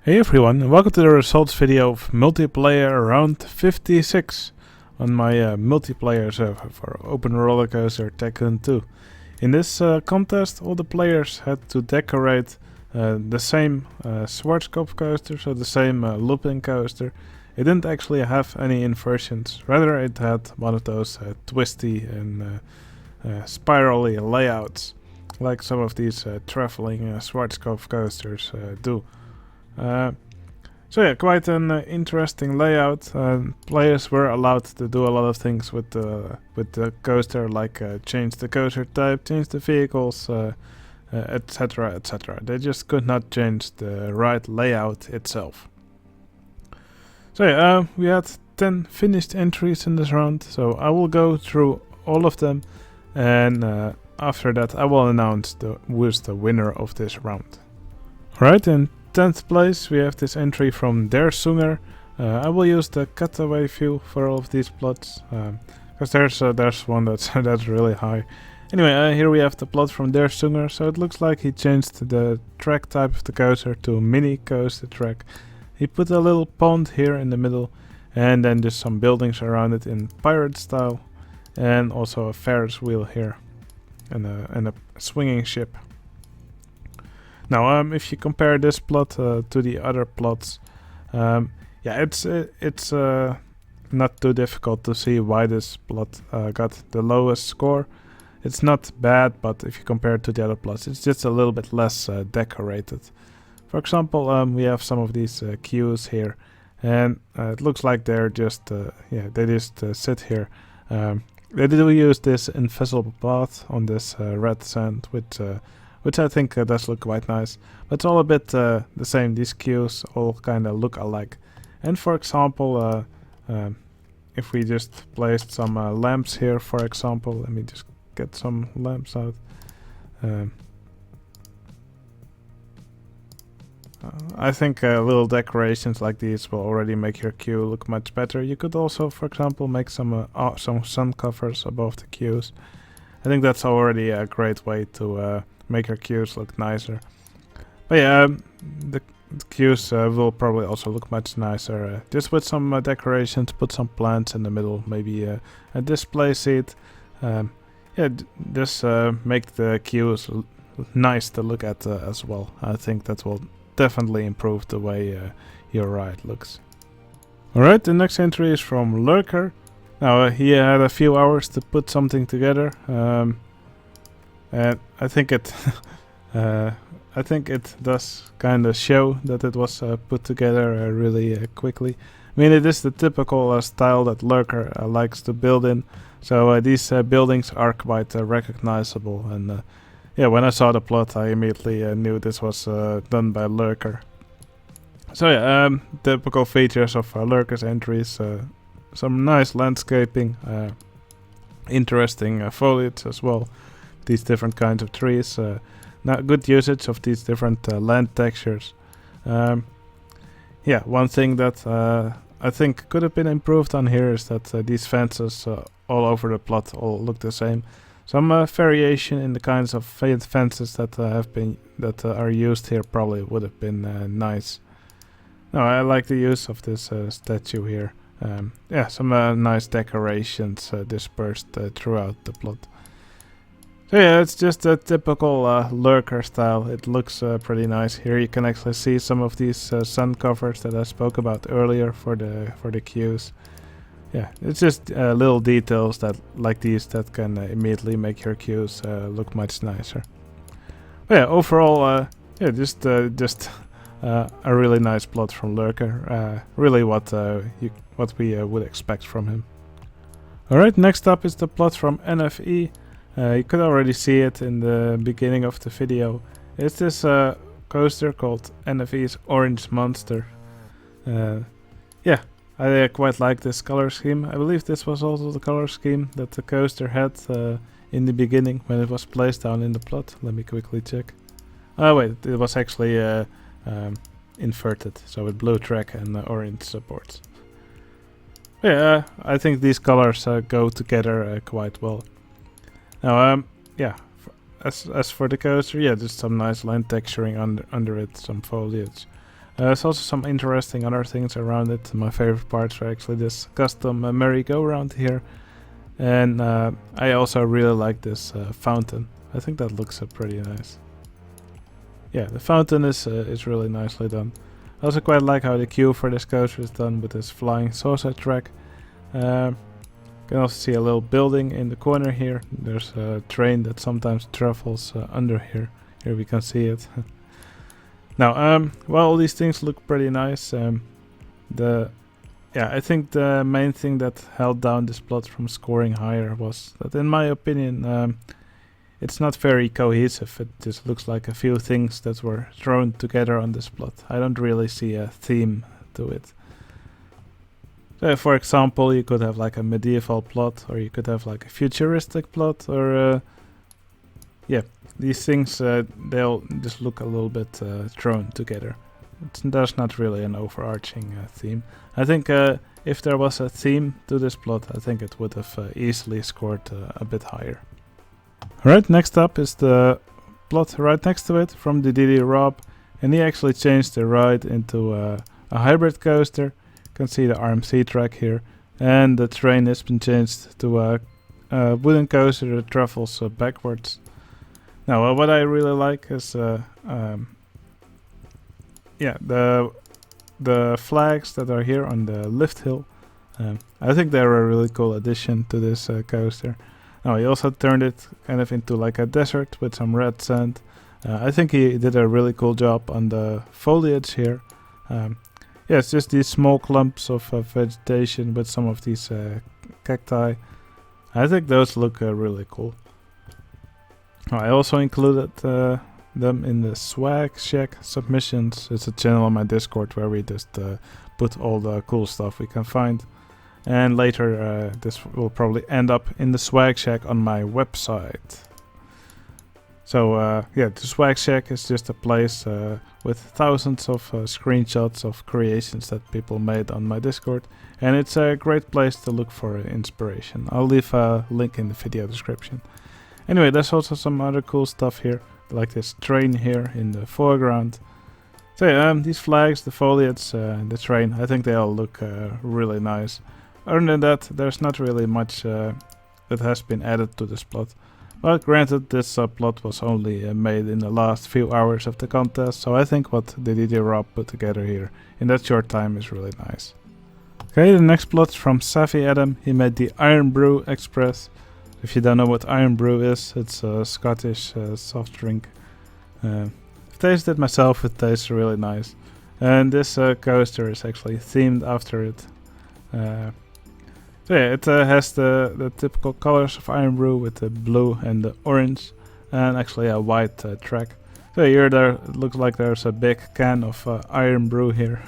Hey everyone, and welcome to the results video of multiplayer round 56 on my multiplayer server for Open Roller Coaster Tycoon 2. In this contest, all the players had to decorate the same Schwarzkopf coaster, so the same looping coaster. It didn't actually have any inversions, rather it had one of those twisty and spirally layouts, like some of these traveling Schwarzkopf coasters do. So yeah, quite an interesting layout. Players were allowed to do a lot of things with the coaster, like change the coaster type, change the vehicles, etc., etc. They just could not change the ride layout itself. So yeah, we had 10 finished entries in this round, so I will go through all of them, and after that I will announce who is the winner of this round. Alright, in 10th place we have this entry from Deurklink. I will use the cutaway view for all of these plots, because there's one that's really high. Anyway, here we have the plot from Deurklink, so it looks like he changed the track type of the coaster to a mini coaster track. He put a little pond here in the middle, and then just some buildings around it in pirate style, and also a Ferris wheel here, and a swinging ship. Now, if you compare this plot to the other plots, yeah, it's not too difficult to see why this plot got the lowest score. It's not bad, but if you compare it to the other plots, it's just a little bit less decorated. For example, we have some of these queues here, and it looks like they're just they just sit here. They do use this invisible path on this red sand, which I think does look quite nice. But it's all a bit the same. These queues all kind of look alike. And for example, if we just placed some lamps here, for example, let me just get some lamps out. I think little decorations like these will already make your queue look much better. You could also, for example, make some sun covers above the queues. I think that's already a great way to make your queues look nicer. But yeah, the queues will probably also look much nicer. Just with some decorations, put some plants in the middle, maybe a display seat. Yeah, just make the queues nice to look at as well. I think that will definitely improve the way your ride looks. Alright, the next entry is from Lurker. Now, he had a few hours to put something together. And I think it does kind of show that it was put together really quickly. I mean, it is the typical style that Lurker likes to build in. So these buildings are quite recognizable. And yeah, when I saw the plot, I immediately knew this was done by Lurker. So yeah, typical features of Lurker's entries: some nice landscaping, interesting foliage as well. These different kinds of trees, good usage of these different land textures. Yeah, one thing that I think could have been improved on here is that these fences all over the plot all look the same. Some variation in the kinds of fences that are used here probably would have been nice. No, I like the use of this statue here. Yeah, some nice decorations dispersed throughout the plot. So yeah, it's just a typical Lurker style. It looks pretty nice. Here you can actually see some of these sun covers that I spoke about earlier for the queues. Yeah, it's just little details like these that can immediately make your queues look much nicer. But yeah, overall, yeah, just a really nice plot from Lurker. Really what we would expect from him. Alright, next up is the plot from NFE. You could already see it in the beginning of the video. It's this coaster called NFE's Orange Monster. Yeah, I quite like this color scheme. I believe this was also the color scheme that the coaster had in the beginning when it was placed down in the plot. Let me quickly check. Oh wait, it was actually inverted, so with blue track and orange supports. Yeah, I think these colors go together quite well. Now, yeah, as for the coaster, yeah, just some nice land texturing under it, some foliage. There's also some interesting other things around it. My favorite parts are actually this custom merry-go-round here. And I also really like this fountain. I think that looks pretty nice. Yeah, the fountain is really nicely done. I also quite like how the queue for this coaster is done with this flying saucer track. You can also see a little building in the corner here. There's a train that sometimes travels under here. Here we can see it. Now, well, all these things look pretty nice. I think the main thing that held down this plot from scoring higher was that, in my opinion, it's not very cohesive. It just looks like a few things that were thrown together on this plot. I don't really see a theme to it. So, for example, you could have like a medieval plot, or you could have like a futuristic plot, or these things they'll just look a little bit thrown together. There's not really an overarching theme. I think if there was a theme to this plot, I think it would have easily scored a bit higher. Alright, next up is the plot right next to it from the DD Rob, and he actually changed the ride into a hybrid coaster. You can see the RMC track here, and the train has been changed to a wooden coaster that travels backwards. Now, what I really like is the flags that are here on the lift hill. I think they're a really cool addition to this coaster. Now, he also turned it kind of into like a desert with some red sand. I think he did a really cool job on the foliage here. It's just these small clumps of vegetation with some of these cacti. I think those look really cool. I also included them in the Swag Shack submissions. It's a channel on my Discord where we just put all the cool stuff we can find. And later this will probably end up in the Swag Shack on my website. So the Swag Shack is just a place with thousands of screenshots of creations that people made on my Discord. And it's a great place to look for inspiration. I'll leave a link in the video description. Anyway, there's also some other cool stuff here, like this train here in the foreground. So these flags, the foliage, the train, I think they all look really nice. Other than that, there's not really much that has been added to this plot. But granted, this plot was only made in the last few hours of the contest, so I think what the DD Rob put together here in that short time is really nice. Okay, the next plot from Savvy Adam. He made the Iron Brew Express. If you don't know what Iron Brew is, it's a Scottish soft drink. I've tasted it myself, it tastes really nice. And this coaster is actually themed after it. It has the typical colors of Iron Brew with the blue and the orange, and actually a white track. So here it looks like there's a big can of Iron Brew here.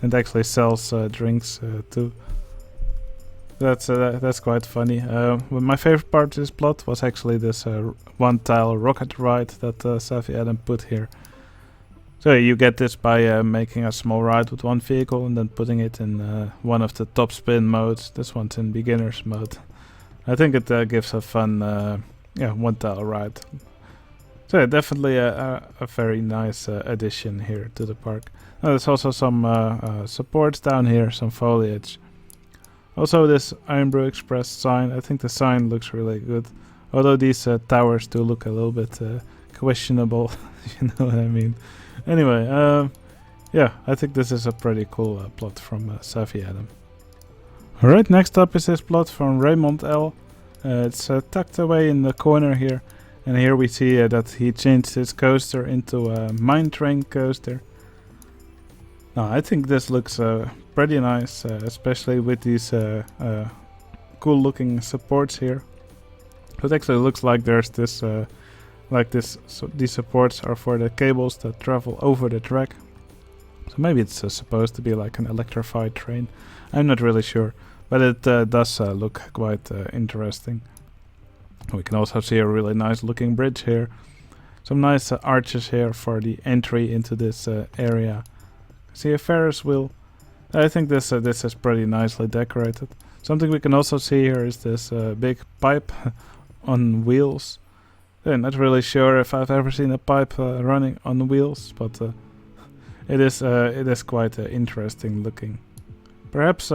And actually sells drinks too. That's quite funny. My favorite part of this plot was actually this one-tile rocket ride that Savvy Adam put here. So you get this by making a small ride with one vehicle and then putting it in one of the top spin modes. This one's in beginner's mode. I think it gives a fun one-tile ride. So definitely a very nice addition here to the park. There's also some supports down here, some foliage. Also this Iron Brew Express sign, I think the sign looks really good. Although these towers do look a little bit questionable, you know what I mean. Anyway, I think this is a pretty cool plot from Savvy Adam. Alright, next up is this plot from Raymond L. It's tucked away in the corner here. And here we see that he changed his coaster into a mine train coaster. Now, I think this looks pretty nice, especially with these cool looking supports here. It actually looks like there's this, so these supports are for the cables that travel over the track. So maybe it's supposed to be like an electrified train. I'm not really sure, but it does look quite interesting. We can also see a really nice looking bridge here. Some nice arches here for the entry into this area. See a Ferris wheel. I think this is pretty nicely decorated. Something we can also see here is this big pipe on wheels. I'm not really sure if I've ever seen a pipe running on wheels, but it is quite interesting looking. Perhaps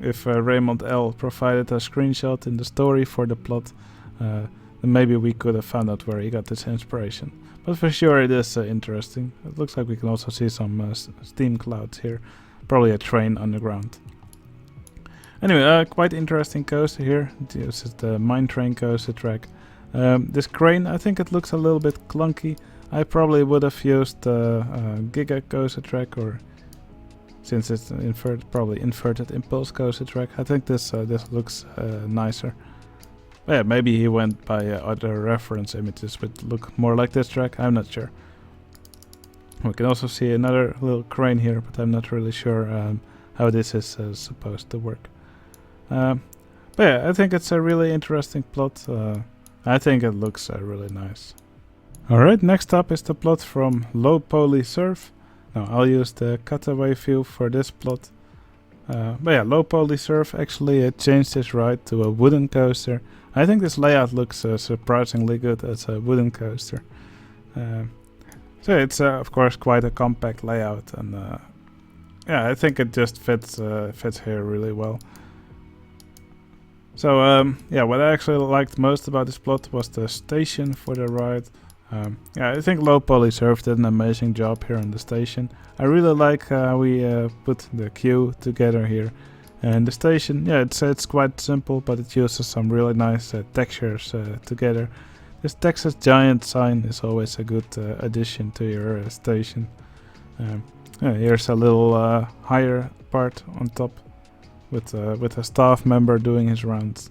if Raymond L provided a screenshot in the story for the plot, then maybe we could have found out where he got this inspiration. But for sure it is interesting. It looks like we can also see some steam clouds here. Probably a train underground. Anyway, quite interesting coaster here. This is the Mine Train coaster track. This crane, I think it looks a little bit clunky. I probably would have used Giga coaster track, or since it's probably inverted impulse coaster track. I think this looks nicer. But yeah, maybe he went by other reference images which look more like this track. I'm not sure. We can also see another little crane here, but I'm not really sure how this is supposed to work. But yeah, I think it's a really interesting plot. I think it looks really nice. Alright, next up is the plot from Low Poly Surf. Now I'll use the cutaway view for this plot. But yeah, Low Poly Surf actually changed his ride to a wooden coaster. I think this layout looks surprisingly good as a wooden coaster. So it's of course quite a compact layout, and yeah, I think it just fits here really well. So yeah, what I actually liked most about this plot was the station for the ride. Yeah, I think Low Poly Surf did an amazing job here on the station. I really like how we put the queue together here. And the station, yeah, it's quite simple, but it uses some really nice textures together. This Texas Giant sign is always a good addition to your station. Yeah, here's a little higher part on top with a staff member doing his rounds.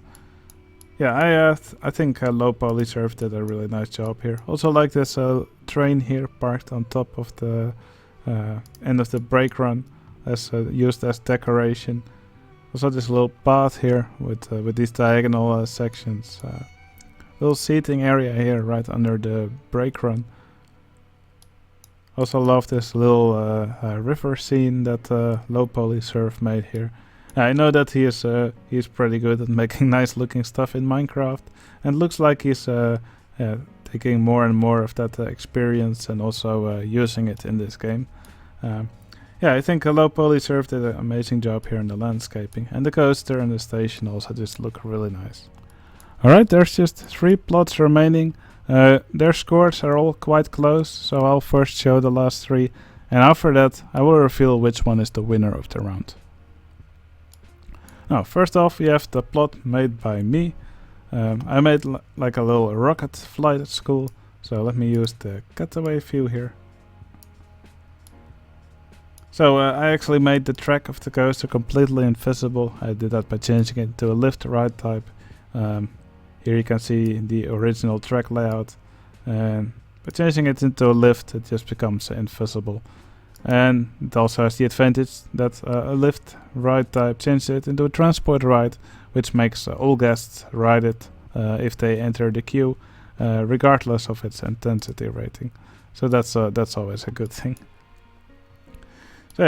Yeah, I think Low Poly Surf did a really nice job here. Also like this train here parked on top of the end of the brake run, as used as decoration. Also this little path here with these diagonal sections. Little seating area here right under the brake run. Also love this little river scene that Low Poly Surf made here. I know that he's pretty good at making nice looking stuff in Minecraft, and looks like he's taking more and more of that experience and also using it in this game. Yeah, I think Low Poly Surf did an amazing job here in the landscaping, and the coaster and the station also just look really nice. Alright, there's just 3 plots remaining. Their scores are all quite close, so I'll first show the last 3, and after that I will reveal which one is the winner of the round. Now, first off, we have the plot made by me. I made like a little rocket flight at school, so let me use the cutaway view here. So I actually made the track of the coaster completely invisible. I did that by changing it to a lift ride type. Here you can see the original track layout, and by changing it into a lift it just becomes invisible. And it also has the advantage that a lift ride type changes it into a transport ride, which makes all guests ride it if they enter the queue, regardless of its intensity rating. So that's always a good thing. So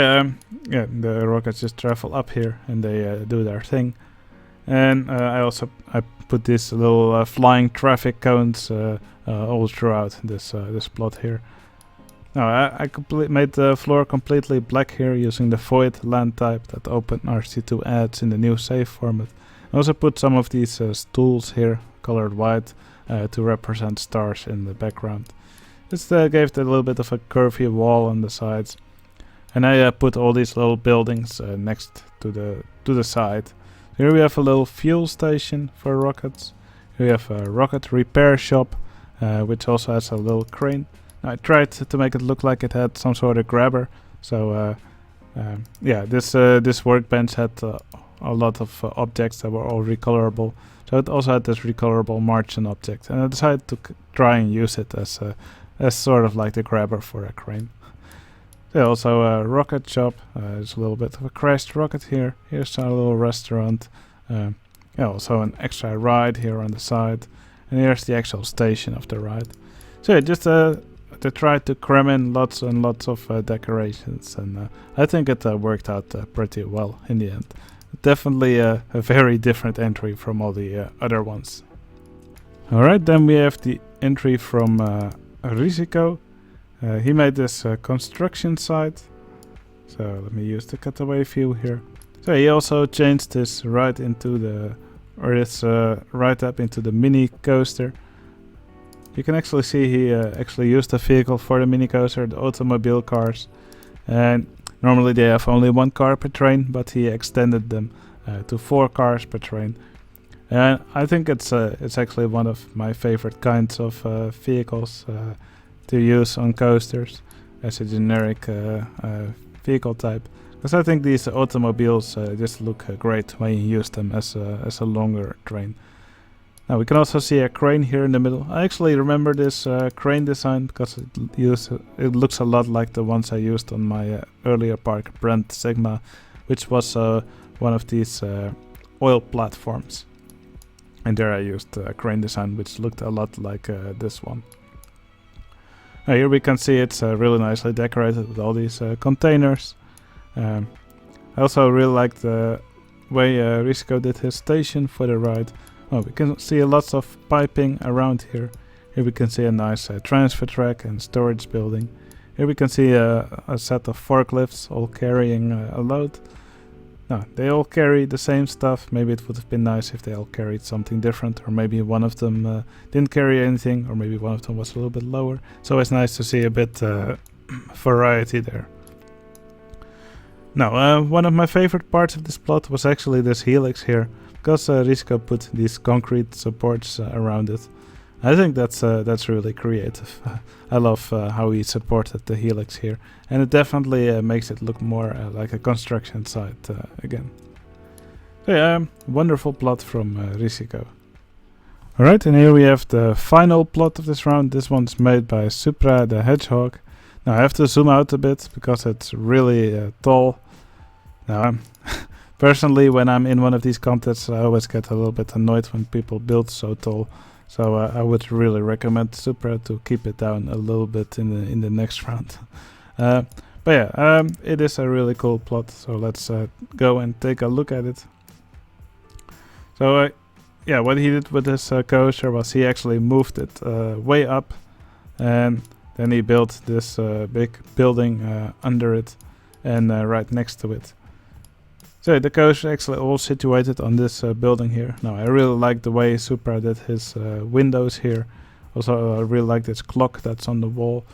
yeah, the rockets just travel up here and they do their thing. And I put these little flying traffic cones all throughout this plot here. Now I made the floor completely black here using the void land type that OpenRC2 adds in the new save format. I also put some of these stools here colored white to represent stars in the background. This gave it a little bit of a curvy wall on the sides. And I put all these little buildings next to the side. Here we have a little fuel station for rockets. Here we have a rocket repair shop, which also has a little crane. I tried to make it look like it had some sort of grabber. So yeah, this workbench had a lot of objects that were all recolorable. So it also had this recolorable margin object, and I decided to try and use it as sort of like the grabber for a crane. Yeah, also a rocket shop. There's a little bit of a crashed rocket here. Here's a little restaurant. Yeah, also an extra ride here on the side. And here's the actual station of the ride. So yeah, just they tried to cram in lots and lots of decorations, and I think it worked out pretty well in the end. Definitely a very different entry from all the other ones. Alright, then we have the entry from Rusico. He made this construction site. So let me use the cutaway view here. So he also changed this right into the, or this right up into the mini coaster. You can actually see he actually used the vehicle for the mini coaster, the automobile cars. And normally they have only 1 car per train, but he extended them to 4 cars per train. And I think it's actually one of my favorite kinds of vehicles to use on coasters as a generic vehicle type. Because I think these automobiles just look great when you use them as a longer train. Now we can also see a crane here in the middle. I actually remember this crane design because it looks a lot like the ones I used on my earlier park, Brent Sigma, which was one of these oil platforms. And there I used a crane design which looked a lot like this one. Now here we can see it's really nicely decorated with all these containers. I also really like the way Rusico did his station for the ride. Oh, we can see lots of piping around here. Here we can see a nice transfer track and storage building. Here we can see a set of forklifts all carrying a load. No, they all carry the same stuff. Maybe it would have been nice if they all carried something different, or maybe one of them didn't carry anything, or maybe one of them was a little bit lower. So it's nice to see a bit variety there. Now, one of my favorite parts of this plot was actually this helix here, because Rusico put these concrete supports around it. I think that's really creative. I love how he supported the helix here, and it definitely makes it look more like a construction site again. So yeah, wonderful plot from Rusico. Alright, and here we have the final plot of this round. This one's made by Supra the Hedgehog. Now I have to zoom out a bit because it's really tall. Now personally, when I'm in one of these contests, I always get a little bit annoyed when people build so tall. So I would really recommend Supra to keep it down a little bit in the next round. But yeah, it is a really cool plot. So let's go and take a look at it. So yeah, what he did with this coaster was he actually moved it way up, and then he built this big building under it and right next to it. So the coaster actually all situated on this building here. Now I really like the way Supra did his windows here. Also I really like this clock that's on the wall.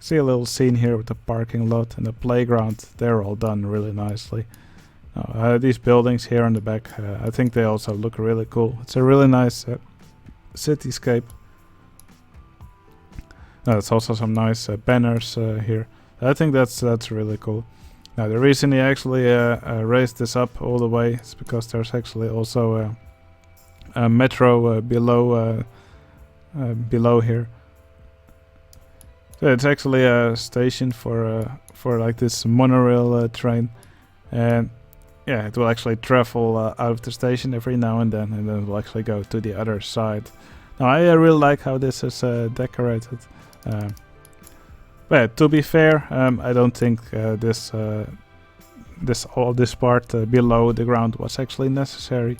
See a little scene here with the parking lot and the playground. They're all done really nicely. Now, these buildings here on the back, I think they also look really cool. It's a really nice cityscape. There's also some nice banners here. I think that's really cool. Now the reason he actually raised this up all the way is because there's actually also a metro below here. So it's actually a station for like this monorail train, and yeah, it will actually travel out of the station every now and then it will actually go to the other side. Now I really like how this is decorated. But to be fair, I don't think this part below the ground was actually necessary.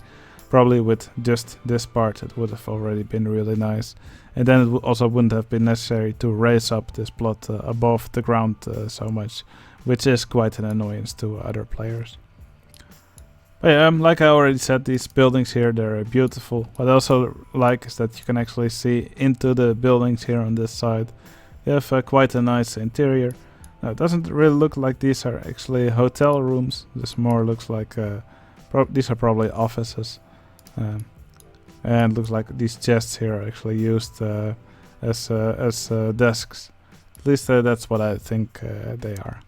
Probably with just this part it would have already been really nice. And then it also wouldn't have been necessary to raise up this plot above the ground so much, which is quite an annoyance to other players. But yeah, like I already said, these buildings here, they're beautiful. What I also like is that you can actually see into the buildings here on this side. They have quite a nice interior. Now, it doesn't really look like these are actually hotel rooms. This more looks like these are probably offices. And looks like these chests here are actually used as desks. At least that's what I think they are.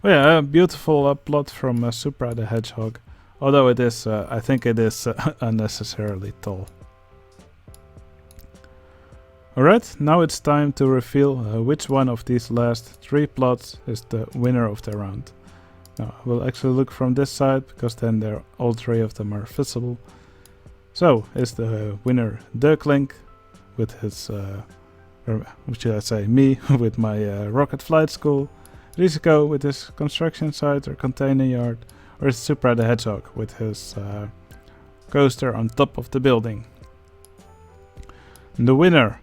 Well, yeah, a beautiful plot from Supra the Hedgehog. Although it is, I think it is unnecessarily tall. Alright, now it's time to reveal which one of these last 3 plots is the winner of the round. Now, we'll actually look from this side, because then all 3 of them are visible. So, is the winner Deurklink, with his, or should I say me, with my rocket flight school, Rusico with his construction site or container yard, or is Supra the Hedgehog with his coaster on top of the building? And the winner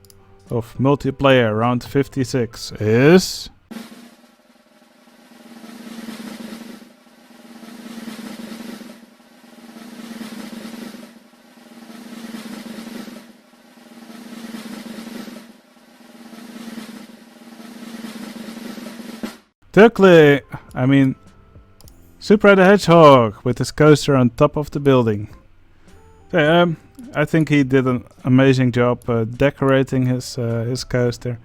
of multiplayer round 56 is... Deurklink! Supra the Hedgehog with his coaster on top of the building. So, I think he did an amazing job decorating his coaster.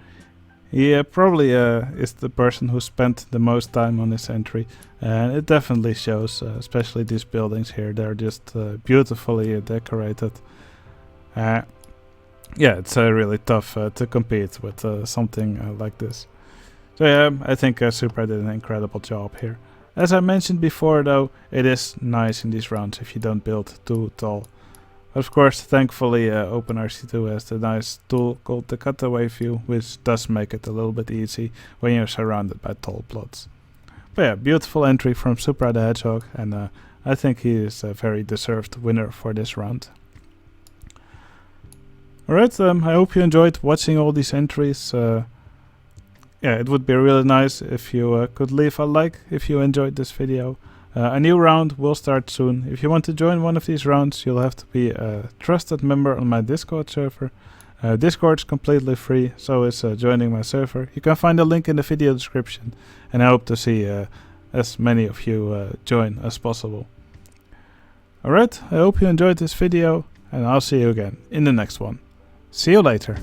He probably is the person who spent the most time on this entry, and it definitely shows, especially these buildings here. They're just beautifully decorated. Yeah, it's really tough to compete with something like this. So yeah, I think Supra did an incredible job here. As I mentioned before though, it is nice in these rounds if you don't build too tall. Of course, thankfully OpenRC2 has the nice tool called the cutaway view, which does make it a little bit easy when you're surrounded by tall plots. But yeah, beautiful entry from Supra the Hedgehog, and I think he is a very deserved winner for this round. Alright, I hope you enjoyed watching all these entries. Yeah, it would be really nice if you could leave a like if you enjoyed this video. A new round will start soon. If you want to join one of these rounds, you'll have to be a trusted member on my Discord server. Discord's completely free, so is joining my server. You can find a link in the video description, and I hope to see as many of you join as possible. Alright, I hope you enjoyed this video, and I'll see you again in the next one. See you later.